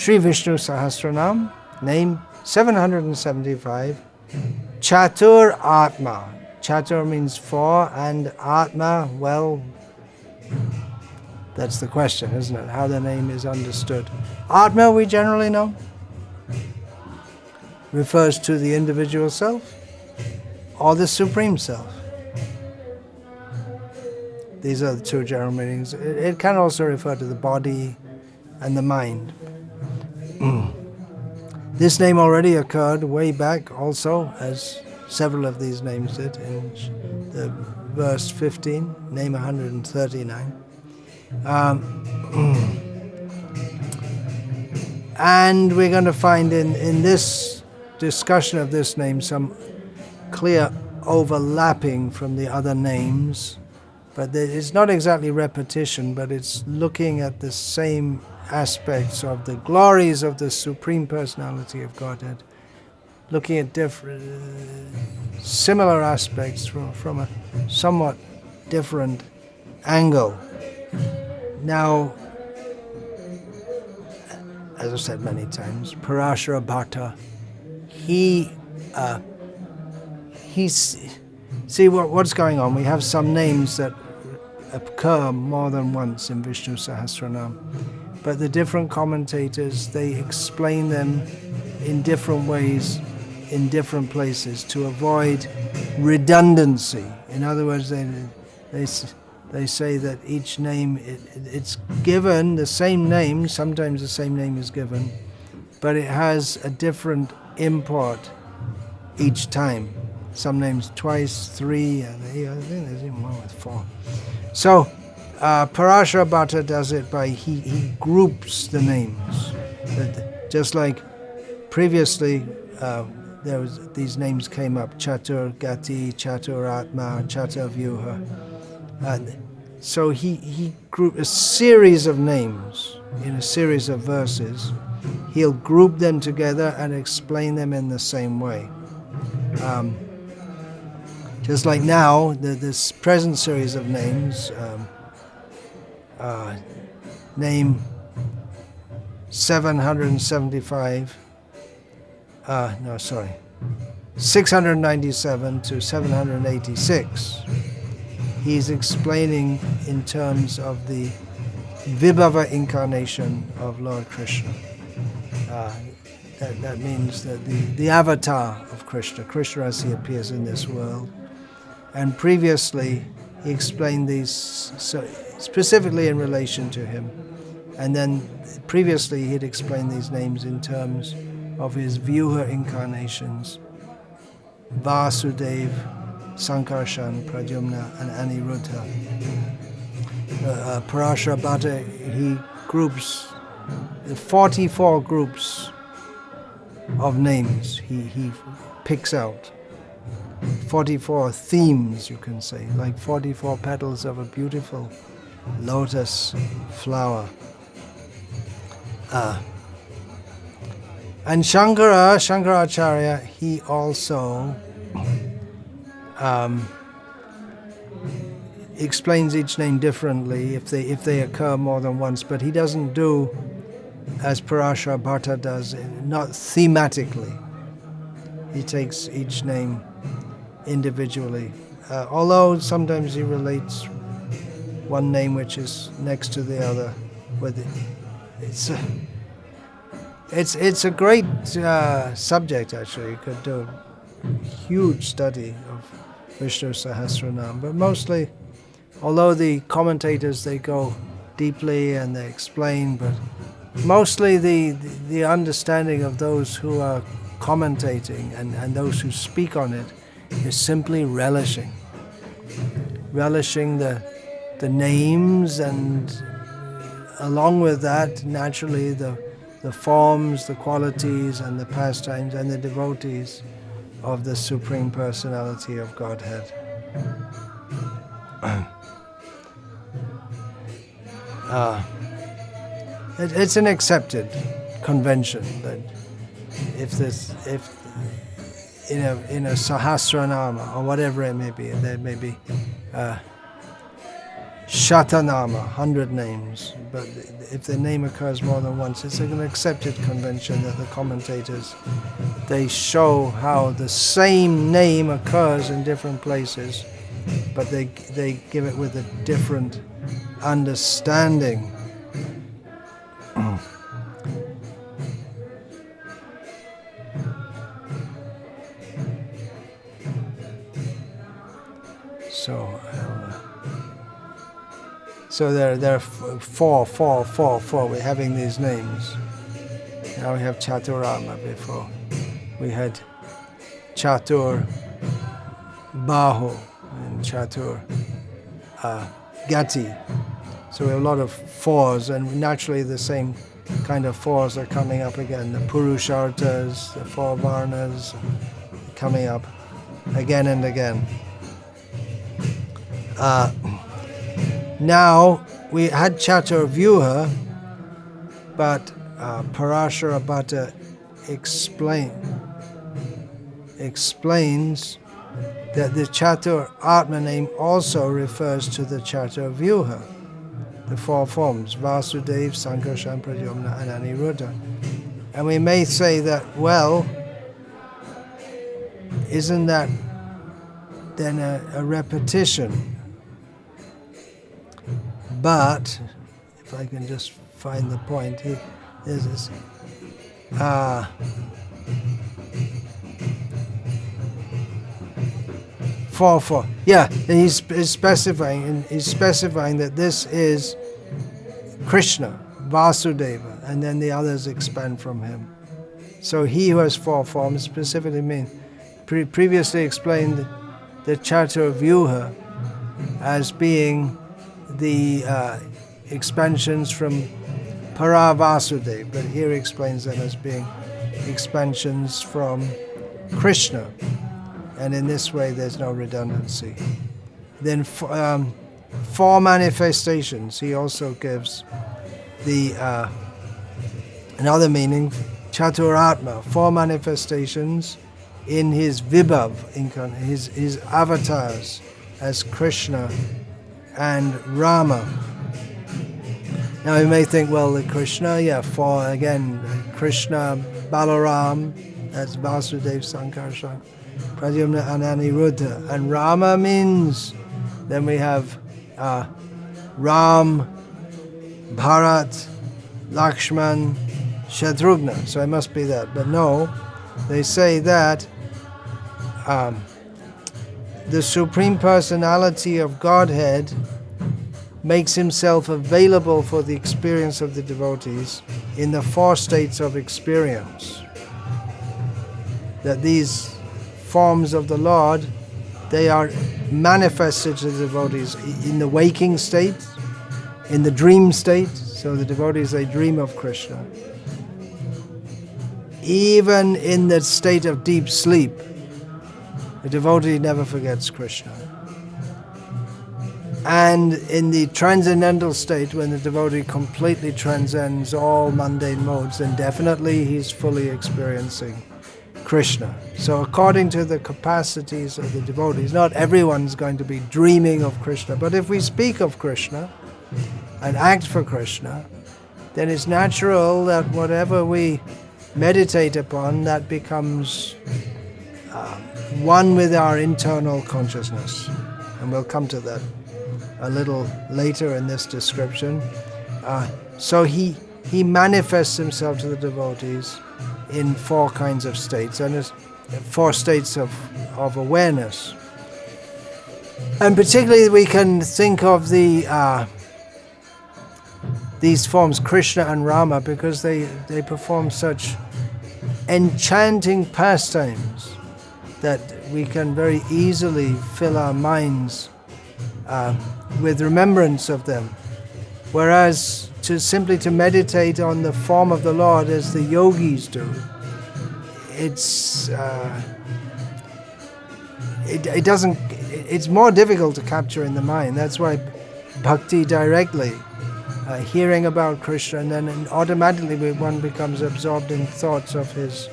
Sri Vishnu Sahasranama, name 775, Chatur-atma. Chatur means four, and Atma, well, that's the question, isn't it? How the name is understood. Atma, we generally know, refers to the individual self or the Supreme Self. These are the two general meanings. It can also refer to the body and the mind. This name already occurred way back also, as several of these names did, in the verse 15, name 139. And we're going to find in this discussion of this name some clear overlapping from the other names, but it's not exactly repetition, but it's looking at the same aspects of the glories of the Supreme Personality of Godhead, looking at different, similar aspects from a somewhat different angle. Now, as I've said many times, Parashara Bhatta, see what's going on. We have some names that occur more than once in Vishnu Sahasranama, but the different commentators, they explain them in different ways, in different places, to avoid redundancy. In other words, they say that each name, it's given the same name, sometimes the same name is given, but it has a different import each time. Some names twice, three, and I think there's even one with four. So, Parashara Bhatta does it by, he groups the names. Just like previously, these names came up, Chatur Gati, Chaturatma, Chatavyuha. So he grouped a series of names in a series of verses. He'll group them together and explain them in the same way. Just like now, this present series of names, name 775, 697 to 786. He's explaining in terms of the Vibhava incarnation of Lord Krishna. That means that the avatar of Krishna, Krishna as he appears in this world. And previously, he explained these specifically in relation to him. And then previously, he'd explained these names in terms of his Vyuha incarnations, Vasudev, Sankarshan, Pradyumna, and Aniruddha. Parashara Bhatta, he groups 44 groups of names he picks out. 44 themes, you can say, like 44 petals of a beautiful lotus flower. And Shankaracharya, he also explains each name differently if they occur more than once, but he doesn't do as Parashara Bhatta does, not thematically. He takes each name individually, although sometimes he relates one name which is next to the other. It's a great subject, actually. You could do a huge study of Vishnu Sahasranama, but mostly, although the commentators, they go deeply and they explain, but mostly the understanding of those who are commentating and those who speak on it is simply relishing the names, and along with that, naturally, the forms, the qualities, and the pastimes, and the devotees of the Supreme Personality of Godhead. It's an accepted convention that if in a Sahasranama or whatever it may be, there may be Shatanama, 100 names. But if the name occurs more than once, it's an accepted convention that the commentators, they show how the same name occurs in different places, but they give it with a different understanding. So there are four. We're having these names. Now we have Chaturatma before. We had Chatur Bahu and Chatur Gati. So we have a lot of fours, and naturally the same kind of fours are coming up again. The Purusharthas, the four Varnas, coming up again and again. Now, we had Chaturvyuha, but Parashara Bhatta explains that the Chatur-atma name also refers to the Chaturvyuha, the four forms, Vasudeva, Sankarshan, Pradyumna, and Aniruddha. And we may say that, well, isn't that then a repetition? But, if I can just find the point, there's this, four. Yeah, he's specifying that this is Krishna, Vasudeva, and then the others expand from him. So he who has four forms specifically mean, previously explained the Chaturvyuha as being the expansions from Paravasudeva, but here he explains them as being expansions from Krishna, and in this way there's no redundancy. Then four manifestations, he also gives the another meaning, Chaturatma, four manifestations in his Vibhav, his avatars as Krishna and Rama. Now you may think, well, the Krishna, four again, Krishna, Balaram, that's Vasudeva, Sankarshan, Pradyumna, and Aniruddha. And Rama means, then we have Ram, Bharat, Lakshman, Shatrughna. So it must be that. But no, they say that the Supreme Personality of Godhead makes himself available for the experience of the devotees in the four states of experience. That these forms of the Lord, they are manifested to the devotees in the waking state, in the dream state, so the devotees, they dream of Krishna. Even in the state of deep sleep, the devotee never forgets Krishna. And in the transcendental state, when the devotee completely transcends all mundane modes, then definitely he's fully experiencing Krishna. So according to the capacities of the devotees, not everyone's going to be dreaming of Krishna, but if we speak of Krishna and act for Krishna, then it's natural that whatever we meditate upon, that becomes one with our internal consciousness. And we'll come to that a little later in this description. So he manifests himself to the devotees in four kinds of states, and it's four states of awareness. And particularly we can think of these forms, Krishna and Rama, because they perform such enchanting pastimes that we can very easily fill our minds with remembrance of them. Whereas simply to meditate on the form of the Lord as the yogis do, it's more difficult to capture in the mind. That's why Bhakti directly, hearing about Krishna, and then automatically one becomes absorbed in thoughts of his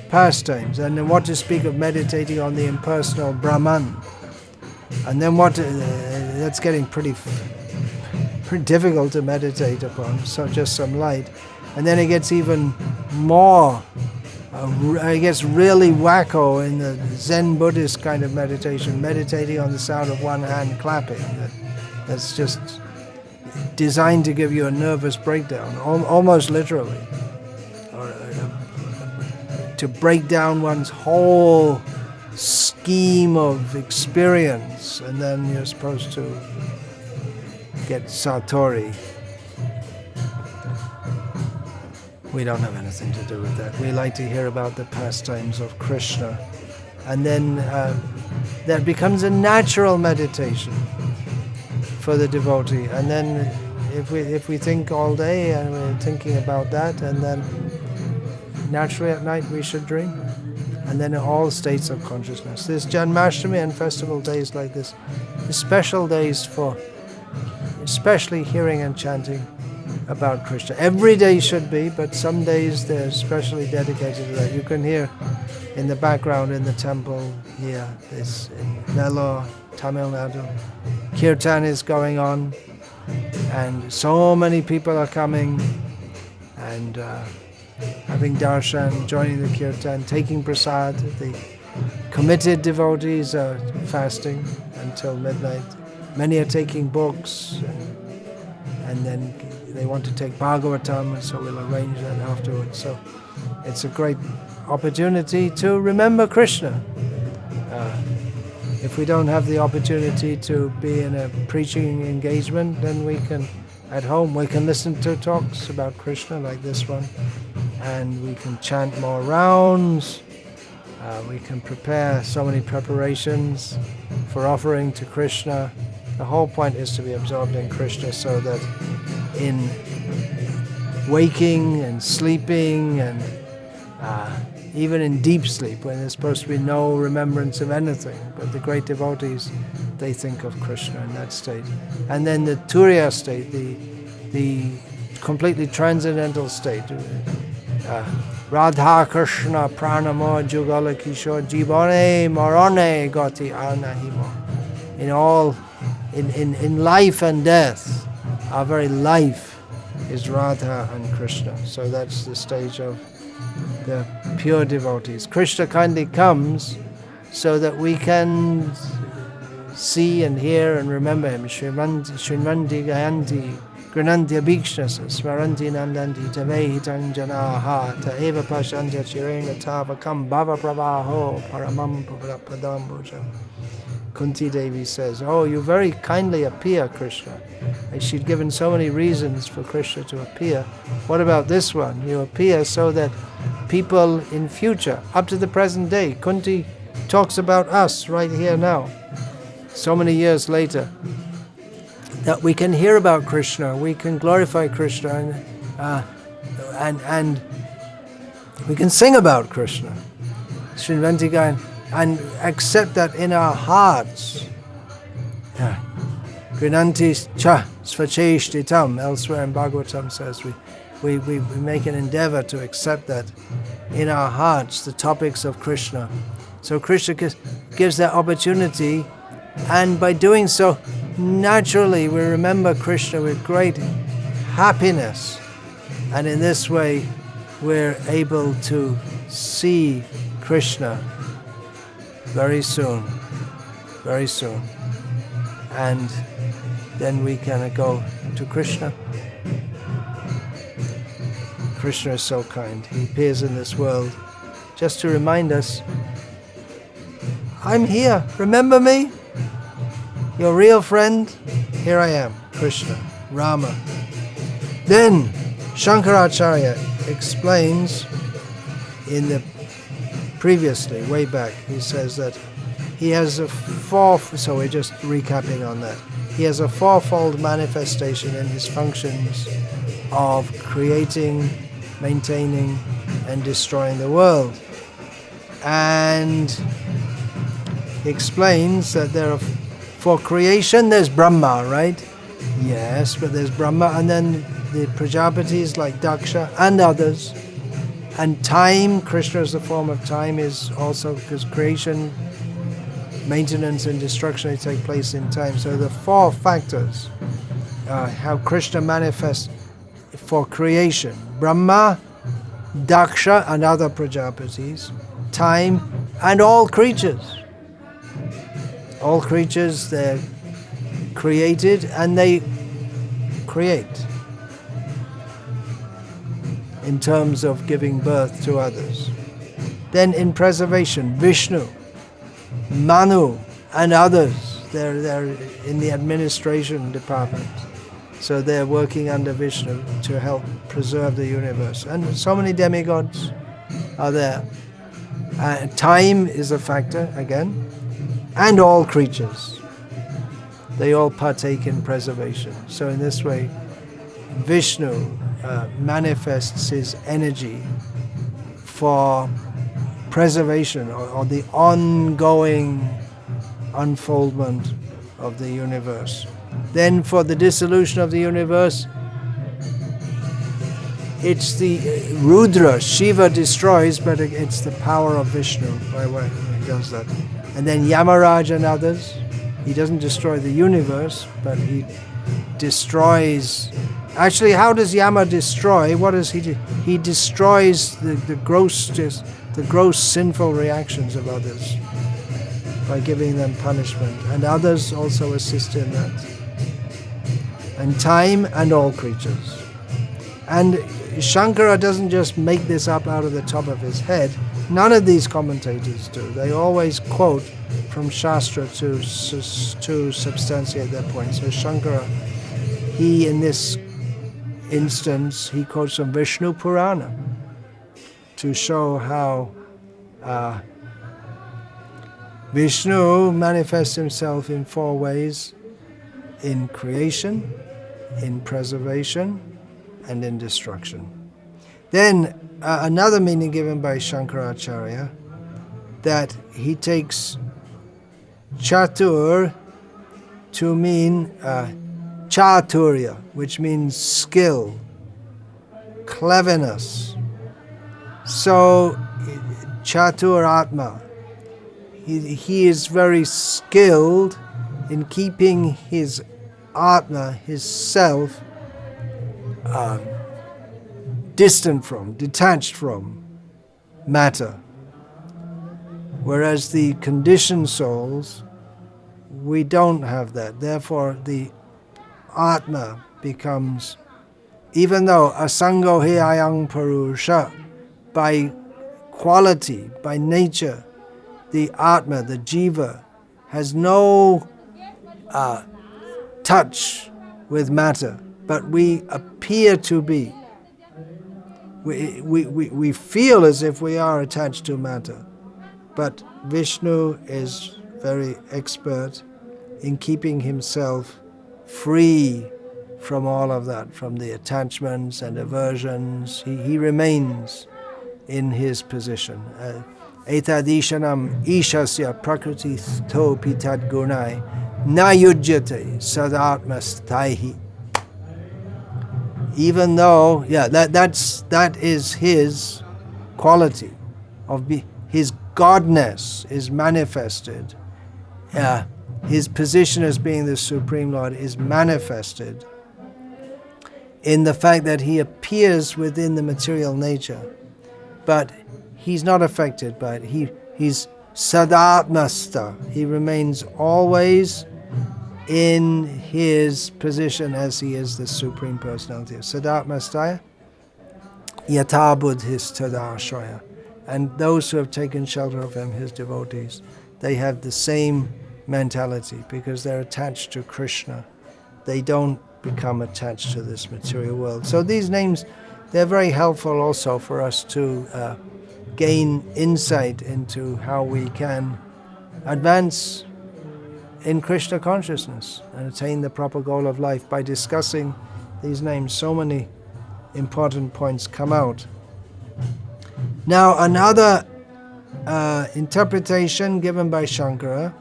pastimes. And then what to speak of meditating on the impersonal Brahman. And then that's getting pretty pretty difficult to meditate upon, so just some light. And then it gets even more, it gets really wacko in the Zen Buddhist kind of meditation, meditating on the sound of one hand clapping. That's just designed to give you a nervous breakdown, almost literally. Or, to break down one's whole scheme of experience, and then you're supposed to get satori. We don't have anything to do with that. We like to hear about the pastimes of Krishna. And then that becomes a natural meditation for the devotee. And then if we think all day and we're thinking about that, and then naturally at night we should dream. And then in all states of consciousness. This Janmashtami and festival days like this, special days for especially hearing and chanting about Krishna. Every day should be, but some days they're especially dedicated to that. You can hear in the background in the temple here, this in Vellore, Tamil Nadu. Kirtan is going on, and so many people are coming and having darshan, joining the kirtan, taking prasad. The committed devotees are fasting until midnight. Many are taking books, and then they want to take Bhagavatam, so we'll arrange that afterwards. So it's a great opportunity to remember Krishna. If we don't have the opportunity to be in a preaching engagement, then we can, at home, we can listen to talks about Krishna like this one, and we can chant more rounds. We can prepare so many preparations for offering to Krishna. The whole point is to be absorbed in Krishna, so that in waking and sleeping and even in deep sleep, when there's supposed to be no remembrance of anything, but the great devotees, they think of Krishna in that state. And then the Turiya state, the completely transcendental state, Radha Krishna Pranamo Jugala Kishore Jivane Marane Gati Anahimo. In life and death, our very life is Radha and Krishna. So that's the stage of the pure devotees. Krishna kindly comes so that we can see and hear and remember him. Shrimanti Gayanti Grananti Abhikshnas Smaranti Nandanti Tavehitan Janaha Taeva Pashanta Chirena Tavakam Bhava Pravaho Paramam Padambujam. Kunti Devi says, "Oh, you very kindly appear, Krishna." And she'd given so many reasons for Krishna to appear. What about this one? You appear so that people in future, up to the present day, Kunti talks about us right here now, so many years later, that we can hear about Krishna, we can glorify Krishna, and we can sing about Krishna. Srinvantika, and accept that in our hearts. Grinanti cha svacheshtitam, elsewhere in Bhagavatam says we make an endeavor to accept that in our hearts the topics of Krishna. So Krishna gives that opportunity, and by doing so, naturally we remember Krishna with great happiness, and in this way we're able to see Krishna very soon, and then we can go to Krishna. Krishna is so kind. He appears in this world just to remind us, I'm here, remember me? Your real friend? Here I am, Krishna, Rama. Then Shankaracharya explains in the previously, way back, he says that he has so we're just recapping on that. He has a fourfold manifestation in his functions of creating, maintaining, and destroying the world. And he explains that for creation there's Brahma, right? Yes, but there's Brahma, and then the Prajapatis like Daksha and others. And time, Krishna is the form of time, is also because creation, maintenance and destruction, they take place in time. So the four factors how Krishna manifests for creation. Brahma, Daksha and other Prajapatis, time and all creatures. All creatures, they're created and they create in terms of giving birth to others. Then in preservation, Vishnu, Manu and others, they're in the administration department. So they're working under Vishnu to help preserve the universe. And so many demigods are there. Time is a factor again, and all creatures. They all partake in preservation. So in this way, Vishnu manifests his energy for preservation or the ongoing unfoldment of the universe. Then for the dissolution of the universe, it's the Rudra, Shiva destroys, but it's the power of Vishnu by way he does that. And then Yamaraj and others, he doesn't destroy the universe, but he destroys. Actually, how does Yama destroy? What does he do? He destroys the gross sinful reactions of others by giving them punishment, and others also assist in that. And time and all creatures. And Shankara doesn't just make this up out of the top of his head. None of these commentators do. They always quote from Shastra to substantiate their point. So Shankara, he in this instance, he quotes from Vishnu Purana to show how Vishnu manifests himself in 4 ways: in creation, in preservation, and in destruction. Then another meaning given by Shankaracharya, that he takes Chatur to mean Chaturya, which means skill, cleverness. So Chaturatma, he is very skilled in keeping his Atma, his self, distant from, detached from matter. Whereas the conditioned souls, we don't have that. Therefore, the Atma becomes, even though asango he ayang parusha, by quality, by nature, the Atma, the Jiva, has no touch with matter, but we appear to be. We feel as if we are attached to matter, but Vishnu is very expert in keeping himself free from all of that, from the attachments and aversions. He remains in his position. Etadishanam ishasya prakriti thopi tad gunai na yujyate sadatmastaihi. Even though, that is his quality of his godness is manifested. His position as being the Supreme Lord is manifested in the fact that he appears within the material nature, but he's not affected by it. He's sadatmasta. He remains always in his position as he is the Supreme Personality. Sadatmastaya yata buddhis tadashraya. And those who have taken shelter of him, his devotees, they have the same mentality because they're attached to Krishna. They don't become attached to this material world. So these names, they're very helpful also for us to gain insight into how we can advance in Krishna consciousness and attain the proper goal of life. By discussing these names, so many important points come out. Now another interpretation given by Shankara,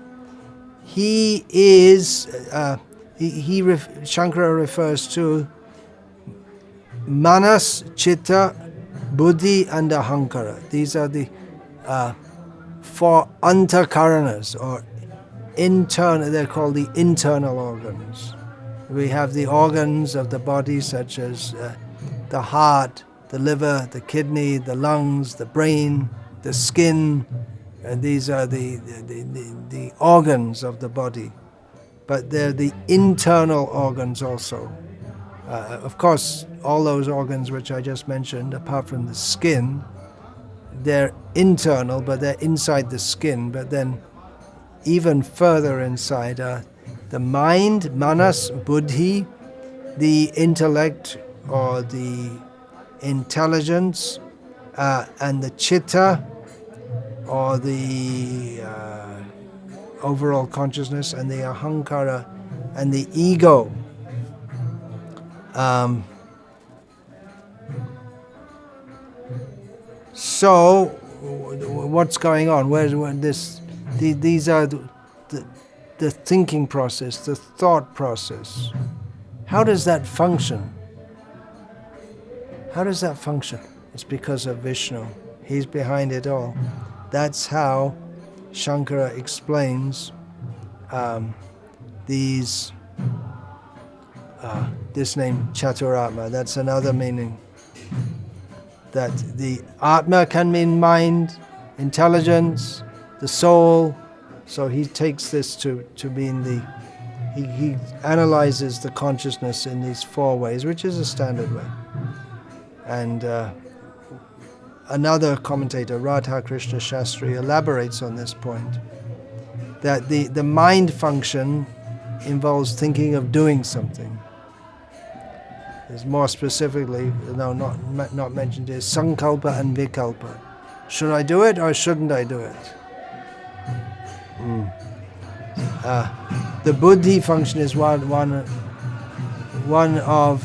Shankara refers to Manas, Chitta, Buddhi and Ahankara. These are the 4 antakaranas, or internal, they're called the internal organs. We have the organs of the body such as the heart, the liver, the kidney, the lungs, the brain, the skin. And these are the organs of the body. But they're the internal organs also. Of course, all those organs which I just mentioned, apart from the skin, they're internal, but they're inside the skin. But then even further inside are the mind, manas, buddhi, the intellect or the intelligence, and the chitta or the overall consciousness, and the ahankara and the ego. So, what's going on? These are the thinking process, the thought process. How does that function? How does that function? It's because of Vishnu. He's behind it all. That's how Shankara explains this name Chaturatma. That's another meaning. That the Atma can mean mind, intelligence, the soul. So he takes this to mean he analyzes the consciousness in these four ways, which is a standard way. And another commentator, Radha Krishna Shastri, elaborates on this point, that the mind function involves thinking of doing something. There's more specifically, not mentioned here, sankalpa and vikalpa. Should I do it or shouldn't I do it? The buddhi function is one of,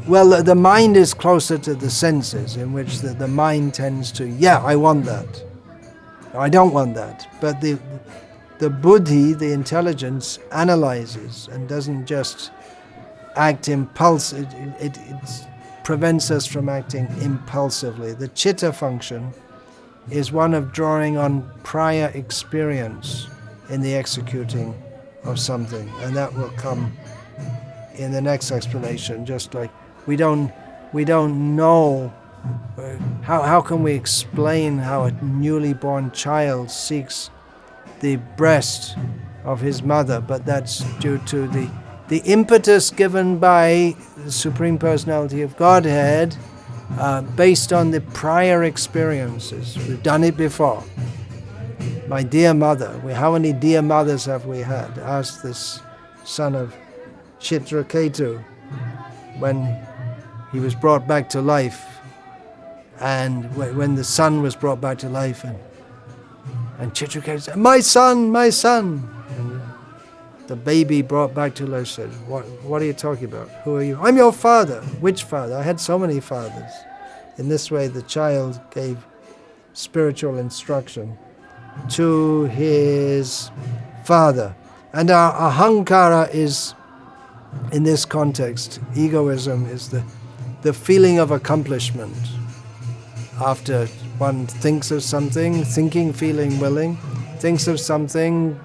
well, the mind is closer to the senses, in which the mind tends to, I want that. I don't want that. But the buddhi, the intelligence, analyzes and doesn't just act impulsive. It prevents us from acting impulsively. The chitta function is one of drawing on prior experience in the executing of something, and that will come in the next explanation. Just like we don't know how can we explain how a newly born child seeks the breast of his mother, but that's due to the impetus given by the Supreme Personality of Godhead, based on the prior experiences. We've done it before. My dear mother, how many dear mothers have we had? Ask this son of Chitraketu when he was brought back to life, and when the son was brought back to life, and Chitraketu said, my son, my son. And the baby brought back to life said, what are you talking about? Who are you? I'm your father. Which father? I had so many fathers. In this way, the child gave spiritual instruction to his father. And our ahankara is, in this context, egoism is the feeling of accomplishment. After one thinks of something, thinking, feeling, willing, thinks of something,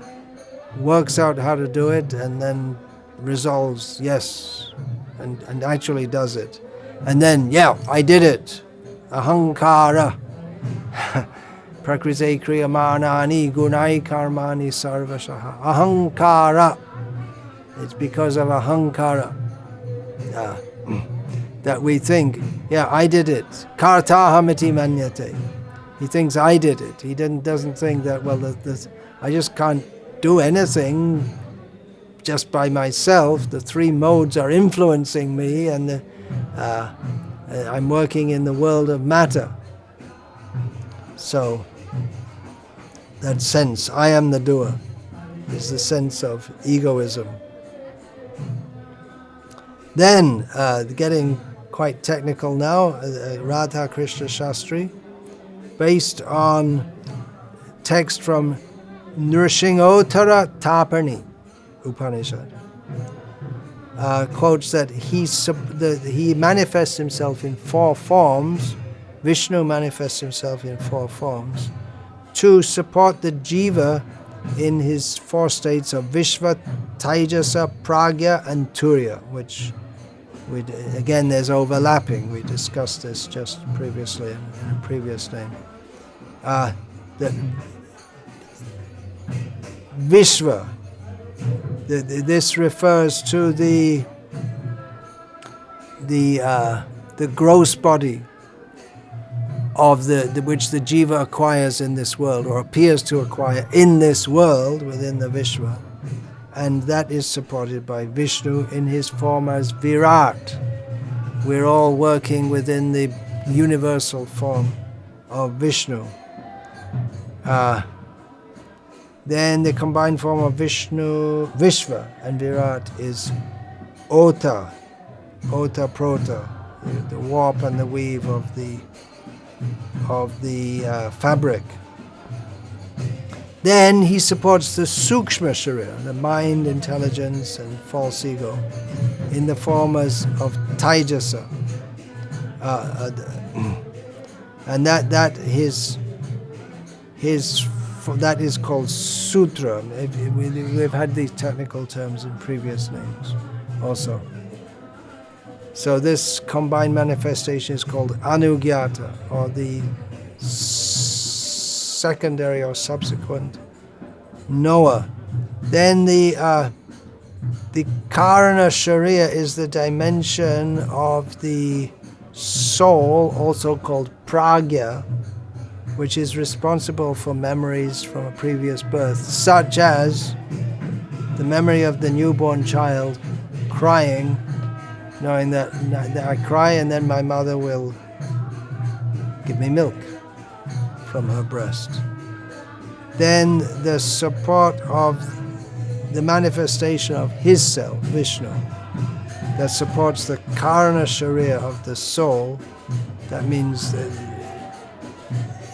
works out how to do it, and then resolves yes, and actually does it. And then, I did it. Ahankara. Prakriti kriyamanani gunai karmani sarvashaha. Ahankara. It's because of ahankara that we think, I did it. Kartahamiti manyate. He thinks I did it. He doesn't think that, I just can't do anything just by myself. The three modes are influencing me, and I'm working in the world of matter. So that sense, I am the doer, is the sense of egoism. Then, getting quite technical now, Radha Krishna Shastri, based on text from Nrsingottara Taparni Upanishad, quotes that he manifests himself in four forms. Vishnu manifests himself in four forms to support the jiva in his four states of Vishva, Taijasa, Pragya, and Turiya, which again there's overlapping. We discussed this just previously in a previous name. The Vishva, this refers to the gross body of which the jiva acquires in this world, or appears to acquire in this world within the Vishwa, and that is supported by Vishnu in his form as Virat. We're all working within the universal form of Vishnu. Then the combined form of Vishva and Virat is Ota Prota, the warp and the weave of the fabric. Then he supports the Sukshma Sharira, the mind, intelligence, and false ego, in the forms of Taijasa, and that is called Sutra. We've had these technical terms in previous names also. So this combined manifestation is called Anugyata, or the secondary or subsequent knower. Then the Karana Sharira is the dimension of the soul, also called Pragya, which is responsible for memories from a previous birth, such as the memory of the newborn child crying, knowing that I cry and then my mother will give me milk from her breast. Then the support of the manifestation of his self, Vishnu, that supports the Karana Sharira of the soul. That means that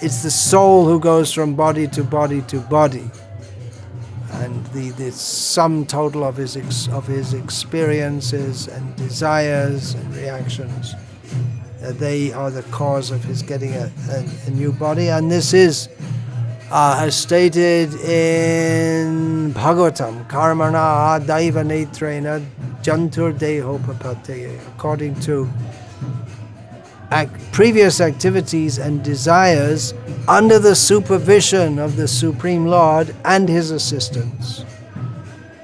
it's the soul who goes from body to body to body, and the sum total of his experiences and desires and reactions, they are the cause of his getting a new body. And this is as stated in Bhagavatam, Karmana Daiva Netrena Jantur Deho Papate, according to previous activities and desires under the supervision of the Supreme Lord and his assistants.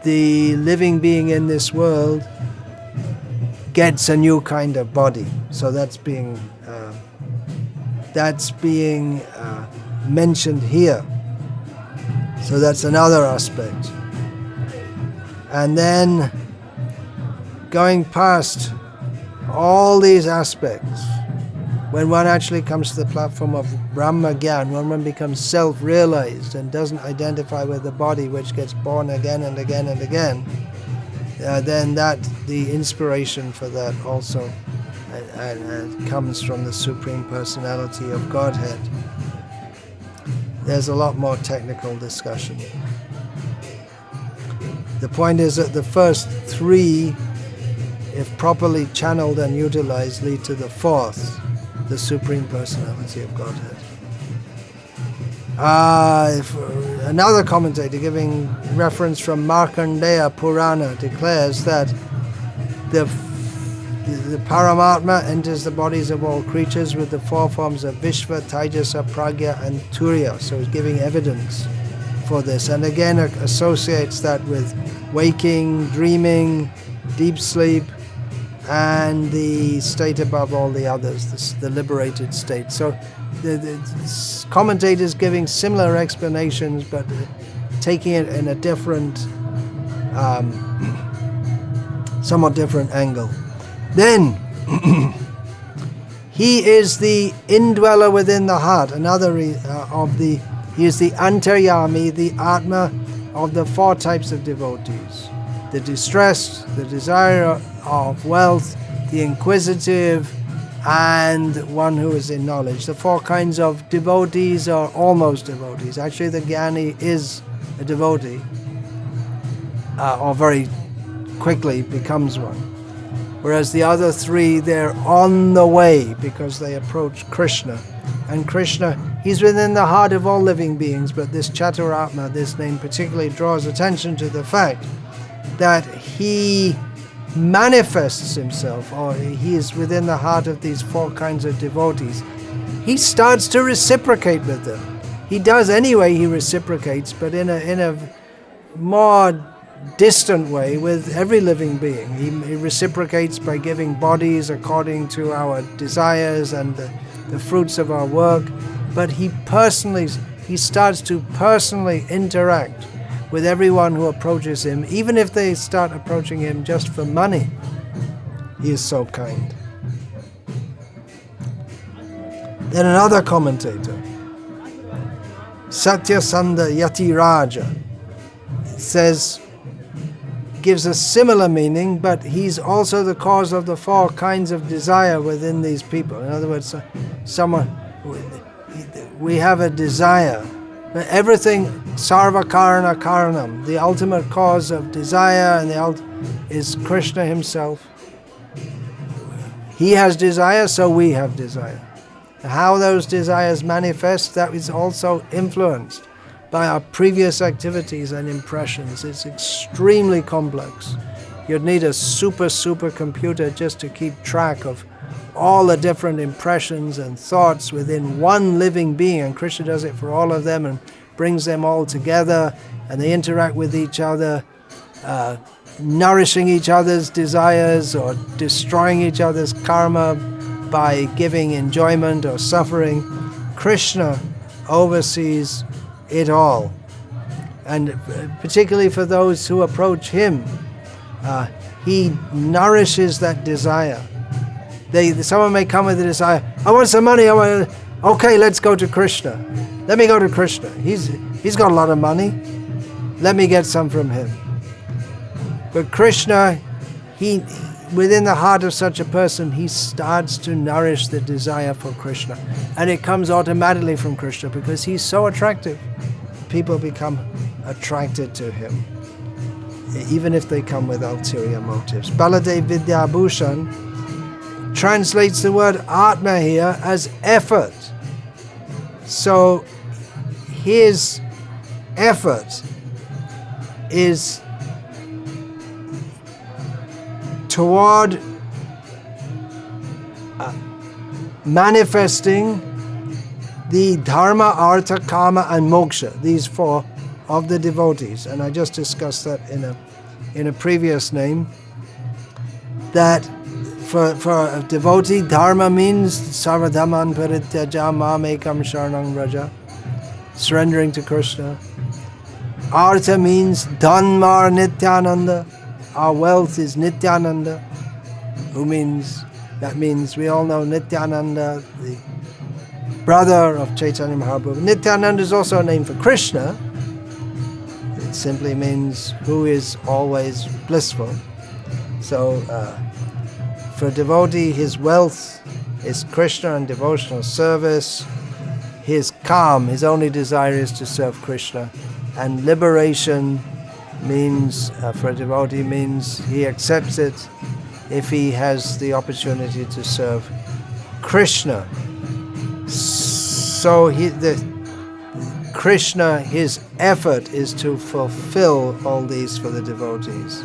The living being in this world gets a new kind of body. So that's being mentioned here. So that's another aspect. And then going past all these aspects, when one actually comes to the platform of Brahma Gyan, when one becomes self-realized and doesn't identify with the body which gets born again and again and again, then the inspiration for that also comes from the Supreme Personality of Godhead. There's a lot more technical discussion. The point is that the first three, if properly channeled and utilized, lead to the fourth, the Supreme Personality of Godhead. Another commentator giving reference from Markandeya Purana declares that the Paramatma enters the bodies of all creatures with the four forms of Vishva, Taijasa, Pragya, and Turiya. So he's giving evidence for this, and again associates that with waking, dreaming, deep sleep, and the state above all the others, the liberated state. So the commentators giving similar explanations, but taking it in a different, somewhat different angle. Then, he is the indweller within the heart, he is the Antaryami, the Atma of the four types of devotees. The distressed, the desire of wealth, the inquisitive, and one who is in knowledge. The four kinds of devotees are almost devotees. Actually, the Jnani is a devotee, or very quickly becomes one. Whereas the other three, they're on the way because they approach Krishna. And Krishna, he's within the heart of all living beings, but this Chaturatma, this name particularly draws attention to the fact that he manifests himself, or he is within the heart of these four kinds of devotees. He starts to reciprocate with them. He does anyway, he reciprocates, but in a more distant way with every living being. He reciprocates by giving bodies according to our desires and the fruits of our work, but he starts to personally interact with everyone who approaches him, even if they start approaching him just for money. He is so kind. Then another commentator, Satyasanda Yatiraja, gives a similar meaning, but he's also the cause of the four kinds of desire within these people. In other words, we have a desire. But everything, sarva karana karanam, the ultimate cause of desire is Krishna himself. He has desire, so we have desire. How those desires manifest, that is also influenced by our previous activities and impressions. It's extremely complex. You'd need a super computer just to keep track of all the different impressions and thoughts within one living being, and Krishna does it for all of them and brings them all together, and they interact with each other, nourishing each other's desires or destroying each other's karma by giving enjoyment or suffering. Krishna oversees it all, and particularly for those who approach him, he nourishes that desire. Someone may come with a desire, I want some money, okay, let's go to Krishna. Let me go to Krishna. He's got a lot of money. Let me get some from him. But Krishna, within the heart of such a person, he starts to nourish the desire for Krishna. And it comes automatically from Krishna because he's so attractive. People become attracted to him, even if they come with ulterior motives. Baladev Vidyabhushan translates the word Atma here as effort. So his effort is toward manifesting the dharma, artha, kama, and moksha, these four of the devotees. And I just discussed that in a previous name, that for a devotee, dharma means sarvadhaman parityaja mamekam sharanam vraja, surrendering to Krishna. Artha means dhanmar nityananda, our wealth is Nityananda, that means we all know Nityananda, the brother of Chaitanya Mahaprabhu. Nityananda is also a name for Krishna. It simply means who is always blissful. So for a devotee, his wealth is Krishna and devotional service. His his only desire is to serve Krishna. And liberation means, for a devotee, means he accepts it if he has the opportunity to serve Krishna. So Krishna, his effort is to fulfill all these for the devotees,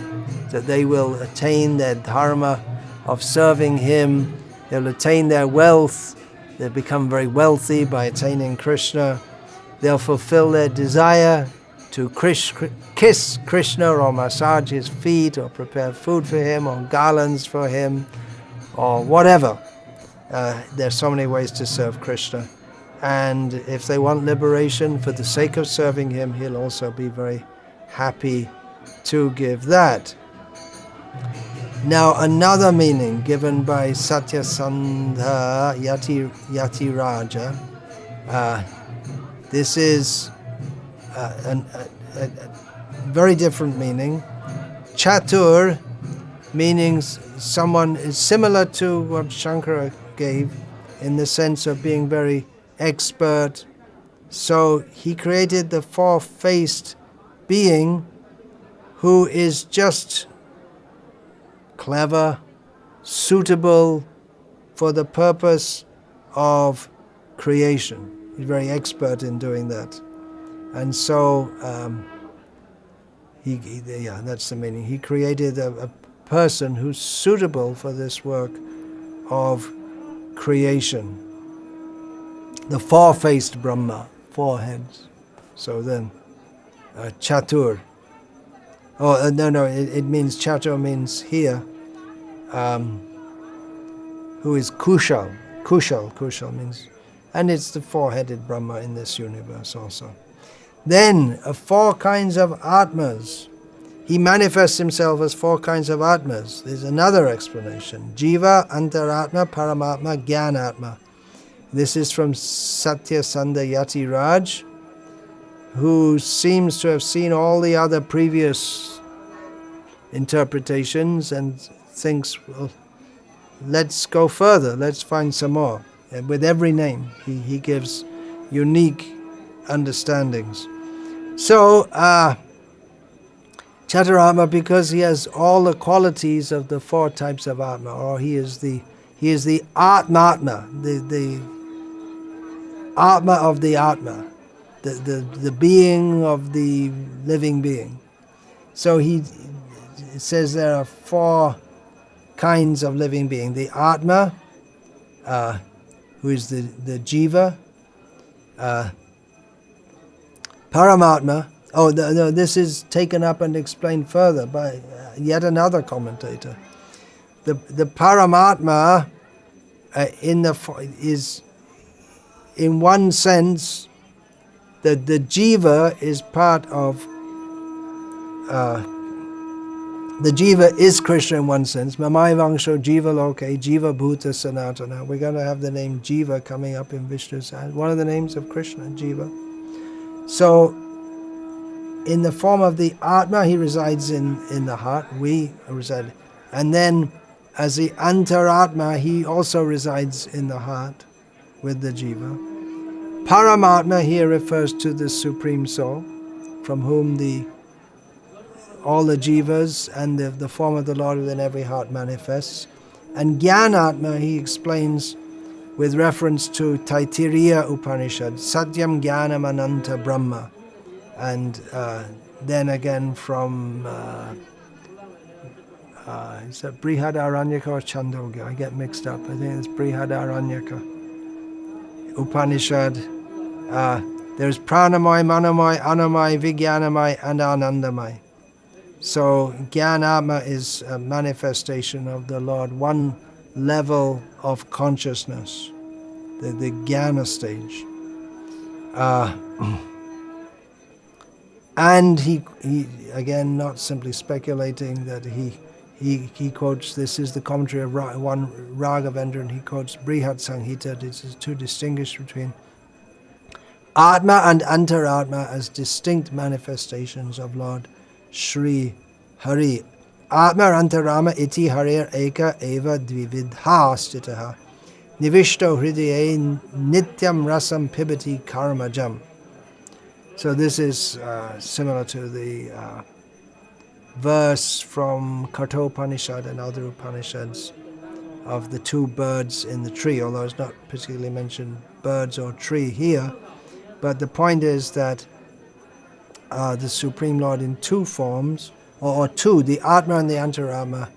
that they will attain their dharma of serving him, they'll attain their wealth, they'll become very wealthy by attaining Krishna, they'll fulfill their desire to kiss Krishna or massage his feet or prepare food for him or garlands for him or whatever. There's so many ways to serve Krishna. And if they want liberation for the sake of serving him, he'll also be very happy to give that. Now another meaning given by Satyasandha Yatiraja, this is a very different meaning. Chatur, meaning someone is similar to what Shankara gave in the sense of being very expert. So he created the four-faced being who is just clever, suitable for the purpose of creation. He's very expert in doing that. And so, that's the meaning. He created a person who's suitable for this work of creation. The four-faced Brahma, four heads. So then, Chatur. Oh, no, it means, Chatur means here, who is Kushal. Kushal means, and it's the four-headed Brahma in this universe also. Then, four kinds of Atmas. He manifests himself as four kinds of Atmas. There's another explanation. Jiva, Antaryami, Paramatma, Jnanatma. This is from Satyasanda Yati Raj, who seems to have seen all the other previous interpretations and thinks, well, let's go further, let's find some more. And with every name, he gives unique understandings. So, Chaturatma, because he has all the qualities of the four types of Atma, or he is the Atma, the Atma of the Atma, the being of the living being. So it says there are four kinds of living being. The Atma, who is the Jiva, Paramatma. Oh, no, this is taken up and explained further by yet another commentator. The Paramatma is, in one sense, the Jiva is part of. The Jiva is Krishna in one sense. Mamai Vangsho Jiva Loke, Jiva Bhuta Sanatana. We're going to have the name Jiva coming up in Vishnu Sahasranama. One of the names of Krishna, Jiva. So, in the form of the Atma, he resides in the heart. We reside. And then, as the Antaryami, he also resides in the heart with the Jiva. Paramatma here refers to the Supreme Soul, from whom all the jivas and the form of the Lord within every heart manifests. And Jnanatma, he explains with reference to Taittiriya Upanishad, Satyam Jnanam Ananta Brahma. And then again from, is that Brihadaranyaka or Chandogya? I get mixed up. I think it's Brihadaranyaka Upanishad. There's Pranamay, Manamay, Anamay, Vijnanamay, and Anandamay. So Jnanatma is a manifestation of the Lord, one level of consciousness, the Jnana stage. And he again, not simply speculating, that he quotes, this is the commentary of one Raghavendra, and he quotes Brihat Samhita. This is to distinguish between Atma and Antaryami as distinct manifestations of Lord Shri Hari. Atma Antaryami iti harir eka eva dvividha stitaha nivishto hridaye nityam rasam pibati karmajam. So this is similar to the verse from Kathopanishad and other Upanishads of the two birds in the tree, although it's not particularly mentioned birds or tree here. But the point is that the Supreme Lord in two forms, or two, the Atma and the Antaryami,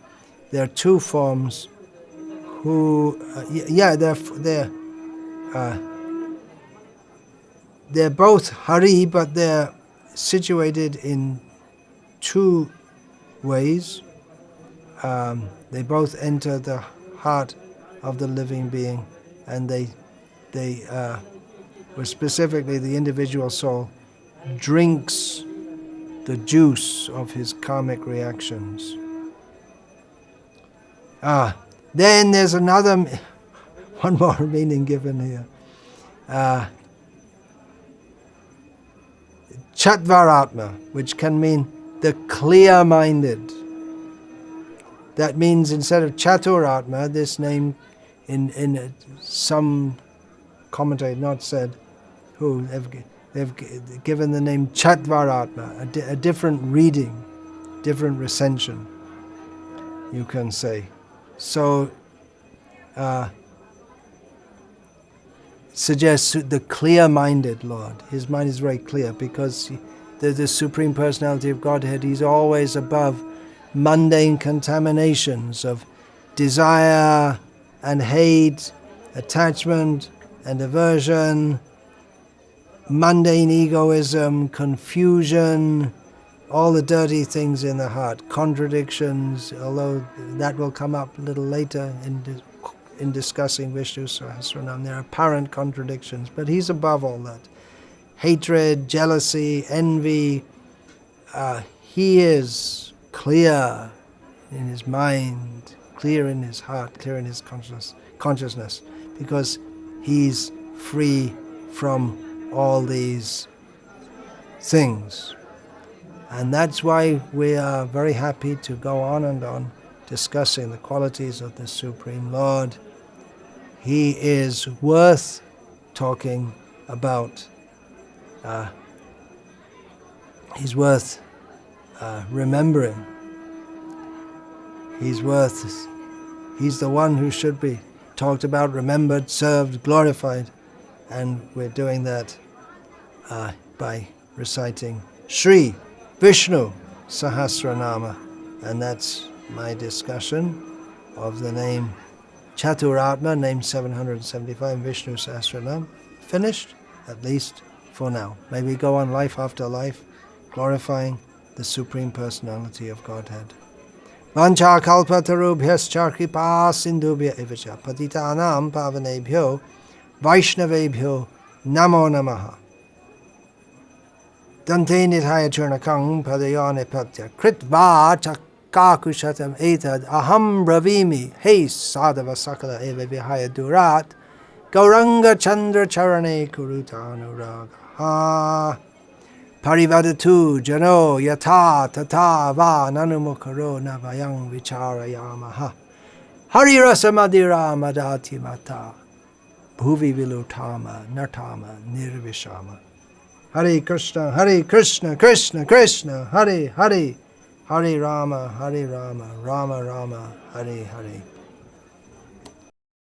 there are two forms who, they're both Hari, but they're situated in two ways. They both enter the heart of the living being, and they where specifically the individual soul drinks the juice of his karmic reactions. Then there's another, one more meaning given here. Chaturatma, which can mean the clear-minded. That means instead of Chaturatma, this name in some commentator not said, who they've given the name Chaturatma, a different reading, different recension, you can say. So suggests the clear-minded Lord. His mind is very clear because the Supreme Personality of Godhead, He's always above mundane contaminations of desire and hate, attachment and aversion, mundane egoism, confusion, all the dirty things in the heart, contradictions, although that will come up a little later in discussing Vishnu Sahasranama. There are apparent contradictions, but He's above all that. Hatred, jealousy, envy, He is clear in His mind, clear in His heart, clear in His consciousness, because He's free from all these things. And that's why we are very happy to go on and on discussing the qualities of the Supreme Lord. He is worth talking about. He's worth remembering. He's the one who should be talked about, remembered, served, glorified. And we're doing that by reciting Sri Vishnu Sahasranama. And that's my discussion of the name Chaturatma, name 775 Vishnu Sahasranama. Finished, at least for now. May we go on life after life, glorifying the Supreme Personality of Godhead. Vancha kalpatarubhyascha kripa sindhubhya evacha patitanam pavanebhyo Vaishnavebhyo namo namaha. Dante nithaya churnakang padayane patya kritva chakakushatam etad aham bravimi hey sadhava sakala eva vihaya durat gauranga chandra charane kurutanuraga parivadatu jano yata tata va nanumukaro navayang vicharayamaha hari rasa madira madati mata Bhuvi vilutama, nartama, nirvishama. Hare Krishna, Krishna Krishna, Hare Hare, Hare Rama, Rama Rama, Hare Hare.